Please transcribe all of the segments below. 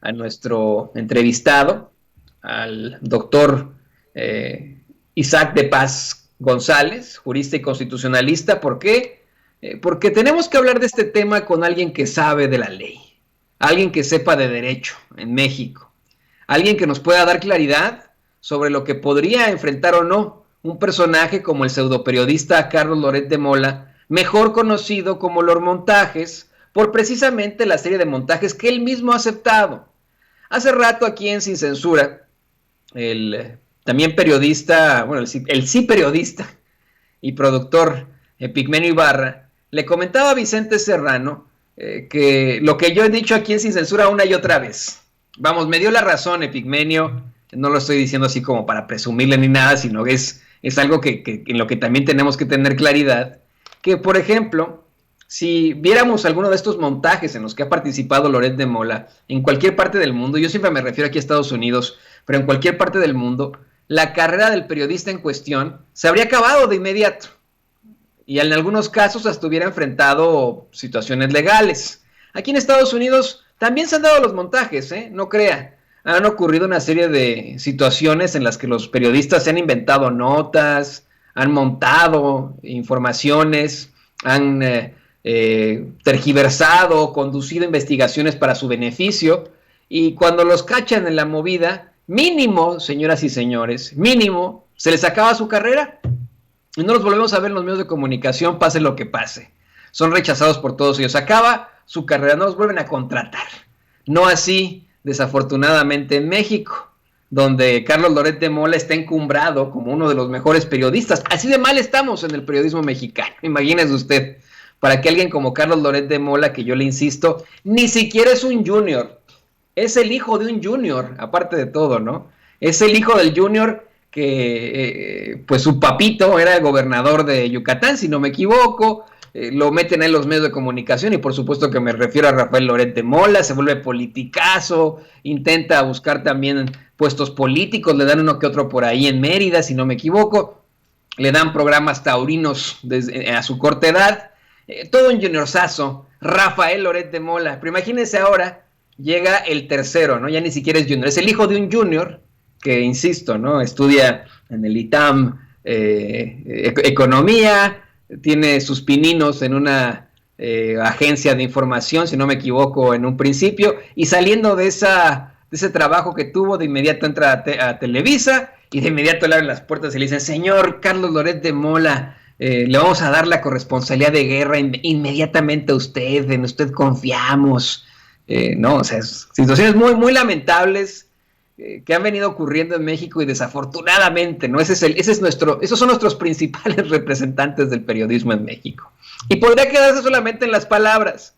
a nuestro entrevistado, al doctor Isaac de Paz González, jurista y constitucionalista. ¿Por qué? Porque tenemos que hablar de este tema con alguien que sabe de la ley, alguien que sepa de derecho en México, alguien que nos pueda dar claridad sobre lo que podría enfrentar o no un personaje como el pseudoperiodista Carlos Loret de Mola, mejor conocido como Los Montajes, por precisamente la serie de montajes que él mismo ha aceptado. Hace rato aquí en Sin Censura, el también periodista, bueno, el sí periodista y productor Epigmenio Ibarra, le comentaba a Vicente Serrano que lo que yo he dicho aquí en Sin Censura una y otra vez. Vamos, me dio la razón Epigmenio, no lo estoy diciendo así como para presumirle ni nada, sino que es algo que en lo que también tenemos que tener claridad, que por ejemplo, si viéramos alguno de estos montajes en los que ha participado Loret de Mola en cualquier parte del mundo, yo siempre me refiero aquí a Estados Unidos, pero en cualquier parte del mundo, la carrera del periodista en cuestión se habría acabado de inmediato y en algunos casos hasta hubiera enfrentado situaciones legales. Aquí en Estados Unidos también se han dado los montajes, no crea. Han ocurrido una serie de situaciones en las que los periodistas se han inventado notas, han montado informaciones, han tergiversado, conducido investigaciones para su beneficio, y cuando los cachan en la movida, mínimo, señoras y señores, mínimo, se les acaba su carrera y no los volvemos a ver en los medios de comunicación, pase lo que pase. Son rechazados por todos ellos. Acaba su carrera, no los vuelven a contratar. No así, desafortunadamente, en México, donde Carlos Loret de Mola está encumbrado como uno de los mejores periodistas. Así de mal estamos en el periodismo mexicano. Imagínese usted, para que alguien como Carlos Loret de Mola, que yo le insisto, ni siquiera es un junior, es el hijo de un junior, aparte de todo, ¿no? Es el hijo del junior que pues su papito era el gobernador de Yucatán, si no me equivoco. Lo meten en los medios de comunicación y por supuesto que me refiero a Rafael Loret de Mola, se vuelve politicazo, intenta buscar también puestos políticos, le dan uno que otro por ahí en Mérida, si no me equivoco, le dan programas taurinos desde, a su corta edad, todo un juniorzazo, Rafael Loret de Mola, pero imagínense ahora, llega el tercero, ¿no? Ya ni siquiera es junior, es el hijo de un junior, que insisto, ¿no? Estudia en el ITAM economía, tiene sus pininos en una agencia de información, si no me equivoco, en un principio, y saliendo de ese trabajo que tuvo, de inmediato entra a Televisa, y de inmediato le abren las puertas y le dicen, señor Carlos Loret de Mola, le vamos a dar la corresponsalía de guerra inmediatamente a usted, en usted confiamos, no, o sea, situaciones muy, muy lamentables, que han venido ocurriendo en México y desafortunadamente, ¿no? Esos son nuestros principales representantes del periodismo en México. Y podría quedarse solamente en las palabras.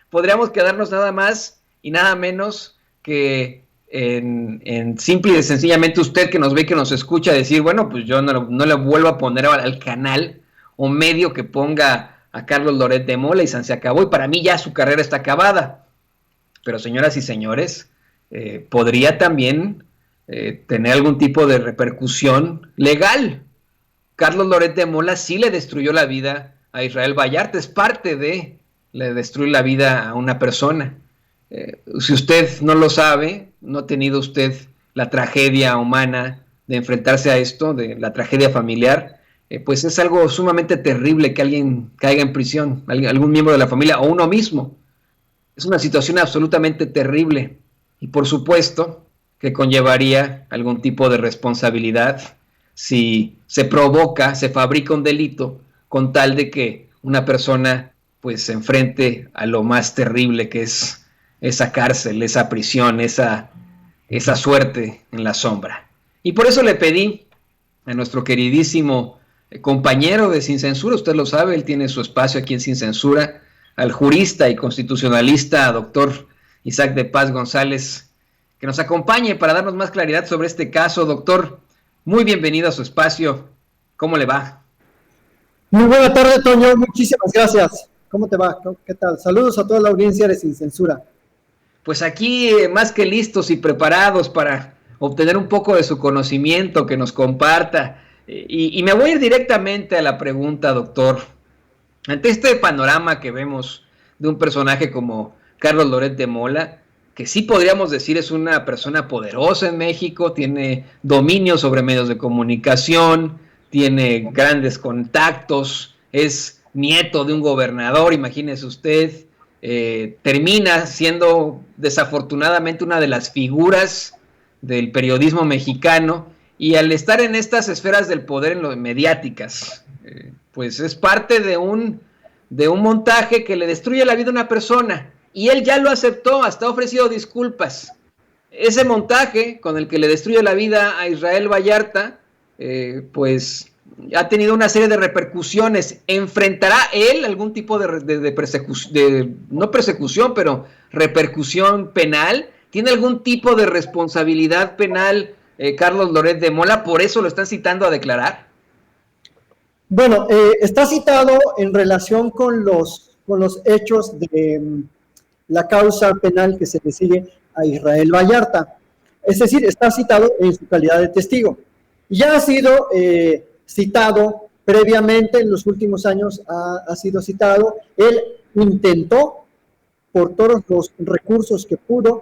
Podríamos quedarnos nada más y nada menos que en simple y sencillamente usted que nos ve, que nos escucha, decir, bueno, pues yo no le vuelvo a poner al canal o medio que ponga a Carlos Loret de Mola y se acabó. Y para mí ya su carrera está acabada. Pero señoras y señores, podría también tener algún tipo de repercusión legal. Carlos Loret de Mola sí le destruyó la vida a Israel Vallarta, es parte de le destruir la vida a una persona. Si usted no lo sabe, no ha tenido usted la tragedia humana de enfrentarse a esto, de la tragedia familiar, pues es algo sumamente terrible que alguien caiga en prisión, algún miembro de la familia o uno mismo. Es una situación absolutamente terrible y por supuesto que conllevaría algún tipo de responsabilidad si se provoca, se fabrica un delito con tal de que una persona pues se enfrente a lo más terrible que es esa cárcel, esa prisión, esa suerte en la sombra. Y por eso le pedí a nuestro queridísimo compañero de Sin Censura, usted lo sabe, él tiene su espacio aquí en Sin Censura, al jurista y constitucionalista doctor Isaac de Paz González, que nos acompañe para darnos más claridad sobre este caso. Doctor, muy bienvenido a su espacio. ¿Cómo le va? Muy buena tarde, Toño. Muchísimas gracias. ¿Cómo te va? ¿Qué tal? Saludos a toda la audiencia de Sin Censura. Pues aquí más que listos y preparados para obtener un poco de su conocimiento, que nos comparta. Y me voy a ir directamente a la pregunta, doctor. Ante este panorama que vemos de un personaje como Carlos Loret de Mola, que sí podríamos decir es una persona poderosa en México, tiene dominio sobre medios de comunicación, tiene grandes contactos, es nieto de un gobernador, imagínese usted, termina siendo desafortunadamente una de las figuras del periodismo mexicano, y al estar en estas esferas del poder en lo mediáticas, pues es parte de un montaje que le destruye la vida a una persona, y él ya lo aceptó, hasta ha ofrecido disculpas. Ese montaje con el que le destruye la vida a Israel Vallarta, pues ha tenido una serie de repercusiones. ¿Enfrentará él algún tipo de persecución, no persecución, pero repercusión penal? ¿Tiene algún tipo de responsabilidad penal Carlos Loret de Mola? ¿Por eso lo están citando a declarar? Bueno, está citado en relación con los hechos de la causa penal que se le sigue a Israel Vallarta. Es decir, está citado en su calidad de testigo. Ya ha sido citado previamente, en los últimos años ha sido citado. Él intentó, por todos los recursos que pudo,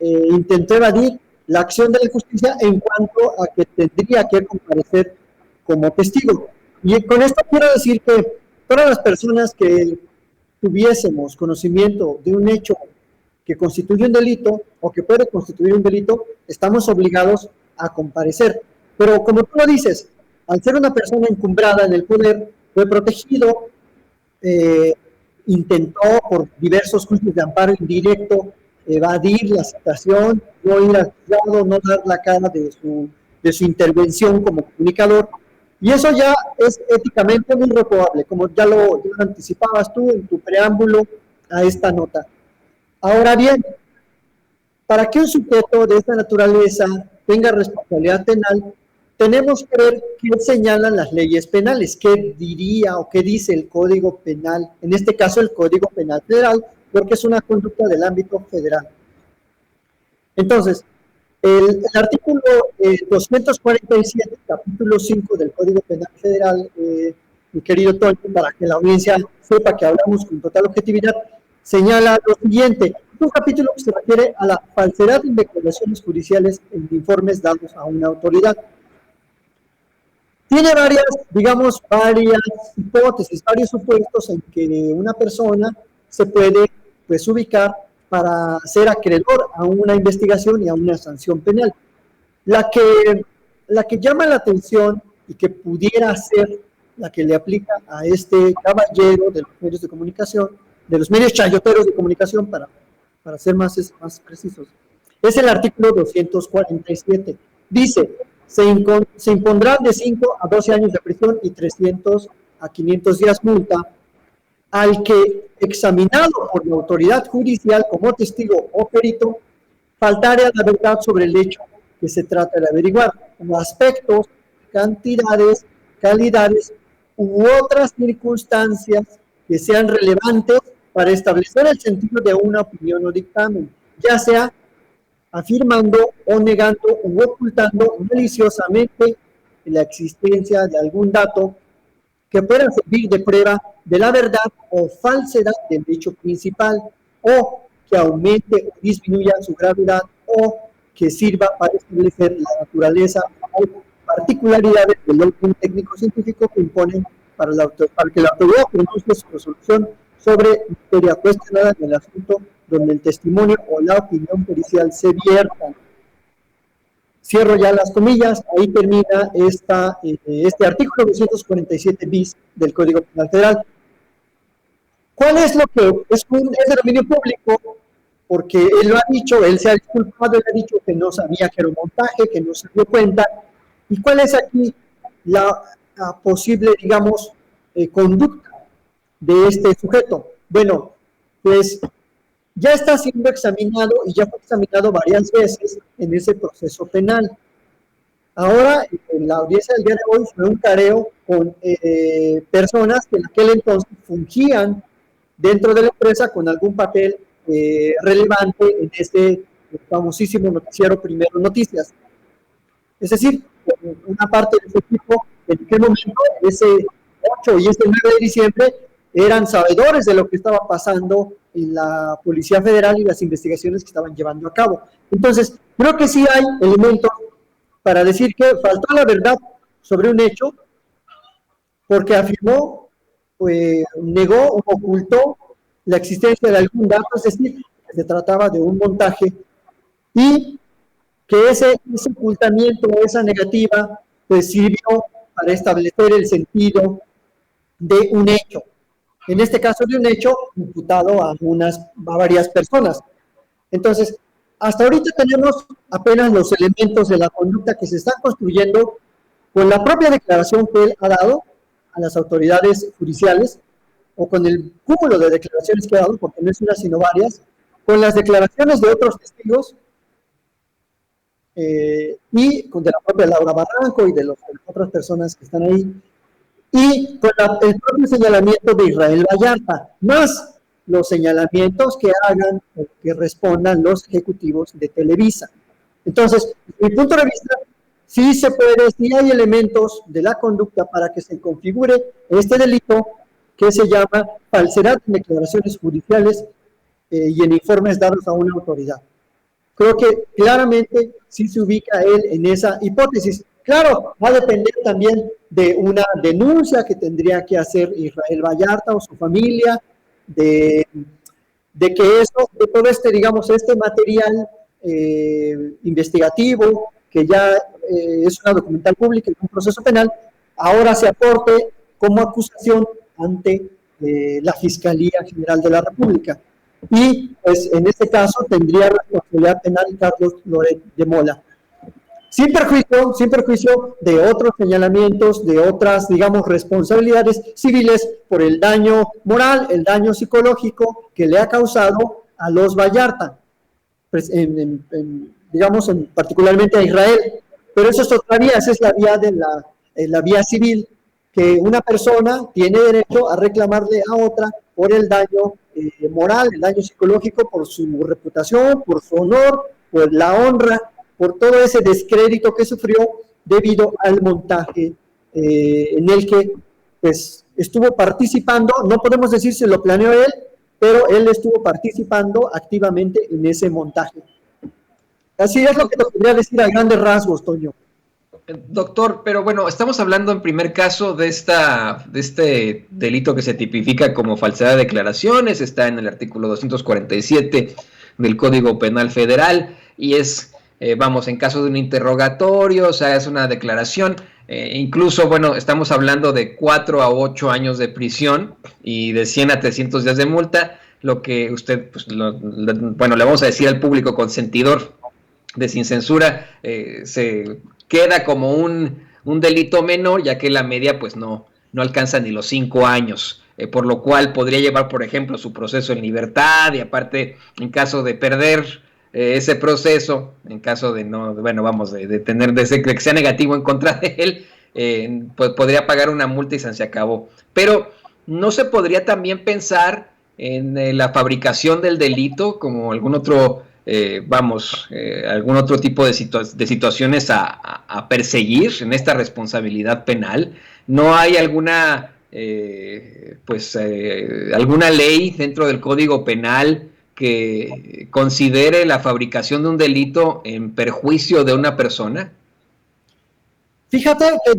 intentó evadir la acción de la justicia en cuanto a que tendría que comparecer como testigo. Y con esto quiero decir que todas las personas que tuviésemos conocimiento de un hecho que constituye un delito o que puede constituir un delito, estamos obligados a comparecer. Pero como tú lo dices, al ser una persona encumbrada en el poder, fue protegido, intentó por diversos juicios de amparo indirecto evadir la citación, no ir al juzgado, no dar la cara de su intervención como comunicador. Y eso ya es éticamente muy reprobable, como ya lo anticipabas tú en tu preámbulo a esta nota. Ahora bien, para que un sujeto de esta naturaleza tenga responsabilidad penal, tenemos que ver qué señalan las leyes penales, qué diría o qué dice el Código Penal, en este caso el Código Penal Federal, porque es una conducta del ámbito federal. Entonces, el artículo 247, capítulo 5 del Código Penal Federal, mi querido Toño, para que la audiencia sepa que hablamos con total objetividad, señala lo siguiente: es un capítulo que se refiere a la falsedad de declaraciones judiciales en informes dados a una autoridad. Tiene varias hipótesis, varios supuestos en que una persona se puede ubicar para ser acreedor a una investigación y a una sanción penal. La que llama la atención y que pudiera ser la que le aplica a este caballero de los medios de comunicación, de los medios chayoteros de comunicación, para ser más precisos, es el artículo 247. Dice: se impondrán de 5 a 12 años de prisión y 300 a 500 días multa al que, examinado por la autoridad judicial como testigo o perito, faltare a la verdad sobre el hecho que se trata de averiguar, como aspectos, cantidades, calidades u otras circunstancias que sean relevantes para establecer el sentido de una opinión o dictamen, ya sea afirmando o negando u ocultando maliciosamente la existencia de algún dato que pueda servir de prueba de la verdad o falsedad del hecho principal, o que aumente o disminuya su gravedad, o que sirva para establecer la naturaleza o particularidades del orden técnico-científico que imponen para que la autoridad pronuncie su resolución sobre materia cuestionada en el asunto donde el testimonio o la opinión pericial se viertan. Cierro ya las comillas, ahí termina este artículo 247 bis del Código Penal Federal. ¿Cuál es lo que es de dominio público? Porque él lo ha dicho, él se ha disculpado, él ha dicho que no sabía que era un montaje, que no se dio cuenta. ¿Y cuál es aquí la posible, conducta de este sujeto? Bueno, pues ya está siendo examinado y ya fue examinado varias veces en ese proceso penal. Ahora, en la audiencia del día de hoy fue un careo con personas que en aquel entonces fungían dentro de la empresa con algún papel relevante en este famosísimo noticiero Primero Noticias. Es decir, una parte de ese equipo, en aquel momento, ese 8 y ese 9 de diciembre, eran sabedores de lo que estaba pasando la Policía Federal y las investigaciones que estaban llevando a cabo. Entonces, creo que sí hay elementos para decir que faltó la verdad sobre un hecho, porque afirmó, negó o ocultó la existencia de algún dato, es decir, que se trataba de un montaje, y que ese ocultamiento, esa negativa, pues sirvió para establecer el sentido de un hecho. En este caso de un hecho imputado a varias personas. Entonces, hasta ahorita tenemos apenas los elementos de la conducta que se están construyendo con la propia declaración que él ha dado a las autoridades judiciales, o con el cúmulo de declaraciones que ha dado, porque no es una sino varias, con las declaraciones de otros testigos, y con de la propia Laura Barranco y de las otras personas que están ahí, y con el propio señalamiento de Israel Vallarta, más los señalamientos que hagan o que respondan los ejecutivos de Televisa. Entonces, desde mi punto de vista, sí se puede, sí hay elementos de la conducta para que se configure este delito que se llama falsedad en declaraciones judiciales y en informes dados a una autoridad. Creo que claramente sí se ubica él en esa hipótesis. Claro, va a depender también de una denuncia que tendría que hacer Israel Vallarta o su familia, de que eso, de todo este, digamos, este material investigativo, que ya es una documental pública, es un proceso penal, ahora se aporte como acusación ante la Fiscalía General de la República. Y, pues, en este caso tendría responsabilidad penal Carlos Loret de Mola. Sin perjuicio de otros señalamientos, de otras, digamos, responsabilidades civiles por el daño moral, el daño psicológico que le ha causado a los Vallarta, pues, digamos, particularmente a Israel. Pero eso es otra vía, esa es la vía de la vía civil, que una persona tiene derecho a reclamarle a otra por el daño moral, el daño psicológico, por su reputación, por su honor, por la honra, por todo ese descrédito que sufrió debido al montaje en el que, pues, estuvo participando. No podemos decir si lo planeó él, pero él estuvo participando activamente en ese montaje. Así es lo que te podría decir a grandes rasgos, Toño. Doctor, pero bueno, estamos hablando en primer caso de este delito que se tipifica como falsedad de declaraciones, está en el artículo 247 del Código Penal Federal, y es, vamos, en caso de un interrogatorio, o sea, es una declaración, incluso, bueno, estamos hablando de 4 a 8 años de prisión y de 100 a 300 días de multa, lo que usted, pues, bueno, le vamos a decir al público consentidor de Sin Censura, se queda como un delito menor, ya que la media pues no alcanza ni los 5 años, por lo cual podría llevar, por ejemplo, su proceso en libertad, y aparte, en caso de perder ese proceso, en caso de no, bueno, vamos, de tener, de que sea negativo en contra de él, pues podría pagar una multa y se acabó. Pero no se podría también pensar en la fabricación del delito como algún otro algún otro tipo de situaciones a perseguir en esta responsabilidad penal. No hay alguna alguna ley dentro del Código Penal que considere la fabricación de un delito en perjuicio de una persona. Fíjate que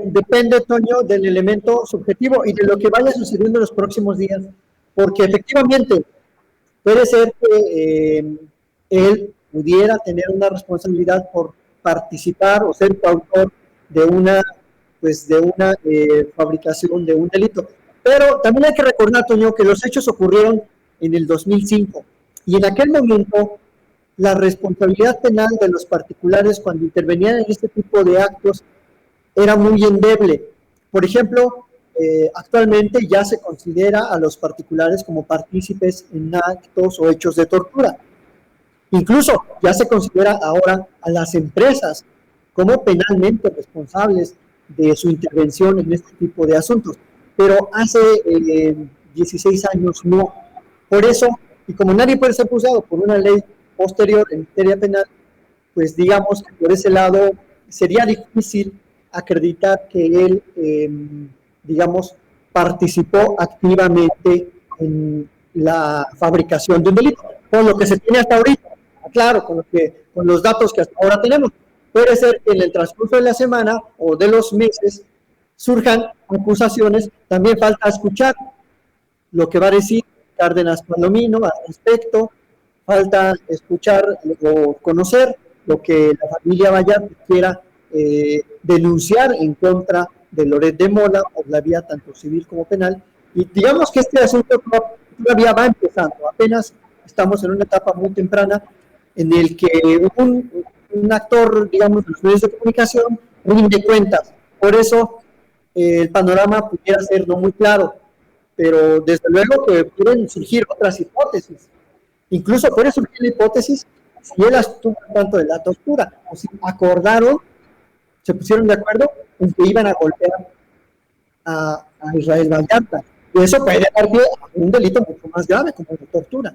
depende, Toño, del elemento subjetivo y de lo que vaya sucediendo en los próximos días, porque efectivamente puede ser que él pudiera tener una responsabilidad por participar o ser coautor de una fabricación de un delito. Pero también hay que recordar, Toño, que los hechos ocurrieron en el 2005, y en aquel momento la responsabilidad penal de los particulares cuando intervenían en este tipo de actos era muy endeble. Por ejemplo, actualmente ya se considera a los particulares como partícipes en actos o hechos de tortura. Incluso ya se considera ahora a las empresas como penalmente responsables de su intervención en este tipo de asuntos. Pero hace 16 años no. Por eso, y como nadie puede ser juzgado por una ley posterior en materia penal, pues digamos que por ese lado sería difícil acreditar que él, digamos, participó activamente en la fabricación de un delito, con lo que se tiene hasta ahorita, claro, con los datos que hasta ahora tenemos. Puede ser que en el transcurso de la semana o de los meses surjan acusaciones. También falta escuchar lo que va a decir Cárdenas Palomino al respecto, falta escuchar o conocer lo que la familia Vallarta quiera denunciar en contra de Loret de Mola por la vía tanto civil como penal. Y digamos que este asunto todavía va empezando, apenas estamos en una etapa muy temprana en el que un actor, digamos, de los medios de comunicación rinde cuentas. Por eso el panorama pudiera ser no muy claro, pero desde luego que pueden surgir otras hipótesis. Incluso puede surgir la hipótesis si él estuvo al tanto de la tortura, o si acordaron, se pusieron de acuerdo en que iban a golpear a Israel Vallarta. Y eso puede dar pie a un delito mucho más grave, como la tortura.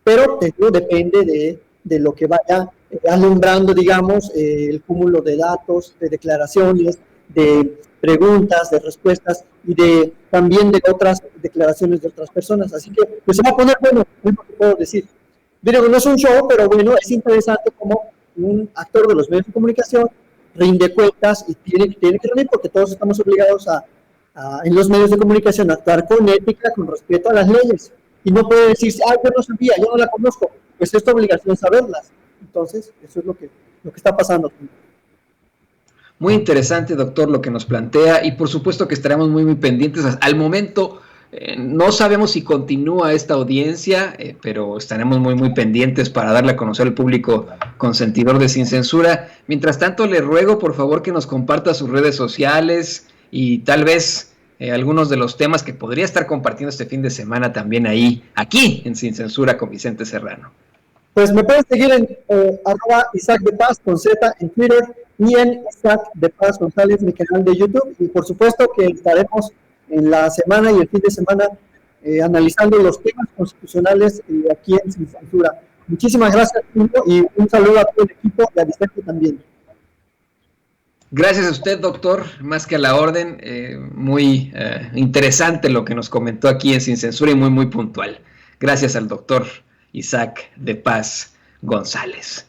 Pero todo depende de lo que vaya alumbrando, digamos, el cúmulo de datos, de declaraciones, de preguntas, de respuestas y también de otras declaraciones de otras personas. Así que pues se va a poner bueno, es lo que puedo decir. Digo, no es un show, pero bueno, es interesante como un actor de los medios de comunicación rinde cuentas y tiene que rendir, porque todos estamos obligados en los medios de comunicación a actuar con ética, con respeto a las leyes. Y no puede decirse, yo no sabía, yo no la conozco. Pues es tu obligación saberlas. Entonces, eso es lo que está pasando. Muy interesante, doctor, lo que nos plantea, y por supuesto que estaremos muy, muy pendientes. Al momento no sabemos si continúa esta audiencia, pero estaremos muy, muy pendientes para darle a conocer al público consentidor de Sin Censura. Mientras tanto, le ruego, por favor, que nos comparta sus redes sociales y tal vez algunos de los temas que podría estar compartiendo este fin de semana también aquí en Sin Censura con Vicente Serrano. Pues me pueden seguir en Isaac de Paz con Z en Twitter y en Isaac de Paz González, mi canal de YouTube. Y por supuesto que estaremos en la semana y el fin de semana analizando los temas constitucionales aquí en Sin Censura. Muchísimas gracias, y un saludo a todo el equipo y a Vicente también. Gracias a usted, doctor, más que a la orden. Muy interesante lo que nos comentó aquí en Sin Censura y muy, muy puntual. Gracias al doctor Isaac de Paz González.